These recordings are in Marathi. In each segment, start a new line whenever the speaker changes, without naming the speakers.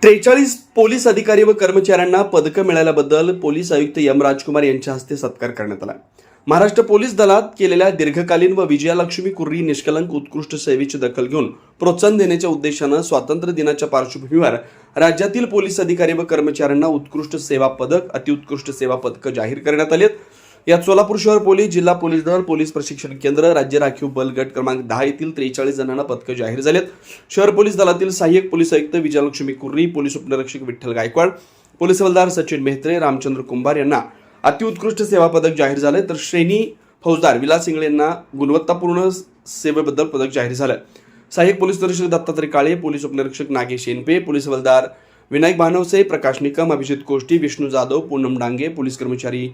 43 पोलीस अधिकारी व कर्मचाऱ्यांना पदकं मिळाल्याबद्दल पोलीस आयुक्त एम राजकुमार यांच्या हस्ते सत्कार करण्यात आला। महाराष्ट्र पोलीस दलात केलेल्या दीर्घकालीन व विजयालक्ष्मी कुर्री निष्कलंक उत्कृष्ट सेवेची दखल घेऊन प्रोत्साहन देण्याच्या उद्देशानं स्वातंत्र्य दिनाच्या पार्श्वभूमीवर राज्यातील पोलीस अधिकारी व कर्मचाऱ्यांना उत्कृष्ट सेवा पदक, अतिउत्कृष्ट सेवा पदक जाहीर करण्यात आली। यात सोलापूर शहर पोलीस, जिल्हा पोलीस दल, पोलीस प्रशिक्षण केंद्र, राज्य राखीव बल गट क्रमांक 10 येथील 43 जणांना पदकं जाहीर झालेत। शहर पोलीस दलातील सहाय्यक पोलीस आयुक्त विजयालक्ष्मी कुर्री, पोलीस उपनिरीक्षक विठ्ठल गायकवाड, पोलीस हवालदार सचिन मेहत्रे, रामचंद्र कुंभार यांना अतिउत्कृष्ट सेवा पदक जाहीर झाले, तर श्रेणी फौजदार विलास इंगळे यांना गुणवत्तापूर्ण सेवेबद्दल पदक जाहीर झालं। सहाय्यक पोलीस निरीक्षक दत्तात्रय काळे, पोलीस उपनिरीक्षक नागेश एनपे, पोलीस हवालदार विनायक भानवसे, प्रकाश निकम, अभिजित कोष्टी, विष्णू जाधव, पूनम डांगे, पोलीस कर्मचारी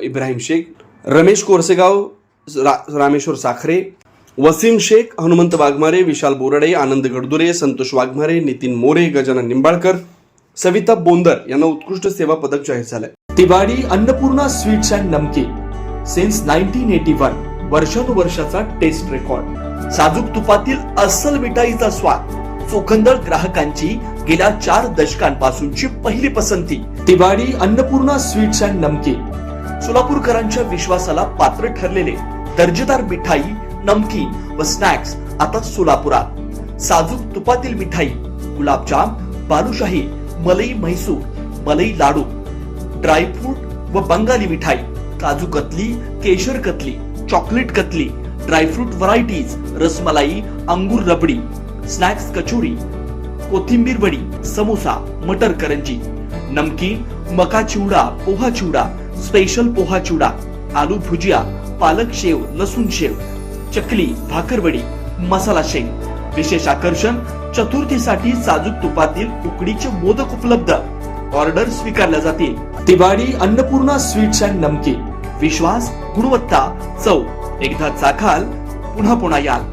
इब्राहिम शेख, रमेश कोरसेगाव, रामेश्वर साखरे, वसीम शेख, हनुमंत वाघमारे, विशाल बोराडे, आनंद गडदुरे, संतोष वाघमारे, नितीन मोरे, गजानन निंबाळकर, सविता बोंदर यांना उत्कृष्ट सेवा पदक जाहीर झाले।
तिवारी अन्नपूर्णा स्वीट्स अँड नमकीन सिन्स 1981 वर्षानुवर्षाचा टेस्ट रेकॉर्ड। साजूक तुपातील अस्सल मिठाईचा स्वाद, चोखंदळ ग्राहकांची गेल्या 4 दशकांपासूनची पहिली पसंती। तिवारी अन्नपूर्णा स्वीट्स अँड नमकीन सोलापूरकरांच्या विश्वासाला पात्र ठरलेले दर्जेदार मिठाई, नमकीन व स्नॅक्स आता सोलापुरात। साजूक तुपातील मिठाई, गुलाबजाम, बालुशाही, मलई म्हैसूर, मलई लाडू, ड्रायफ्रूट व बंगाली मिठाई, काजू कतली, केशर katli, chocolate katli, dry fruit varieties, rasmalai, अंगूर रबडी, स्नॅक्स कचोरी, कोथिंबीर वडी, समोसा, मटर करंजी, नमकीन, मका चिवडा, पोहा चिवडा, स्पेशल पोहा चिवडा, आलू भुजिया, पालक शेव, लसूण शेव, चकली, भाकरवडी, मसाला शेंग। विशेष आकर्षण, चतुर्थीसाठी साजूक तुपातील उकडीचे मोदक उपलब्ध। ऑर्डर स्वीकारल्या जातील। तिवारी अन्नपूर्णा स्वीट्स अँड नमकीन, विश्वास, गुणवत्ता, चव। एकदा चाखाल पुन्हा पुन्हा याल।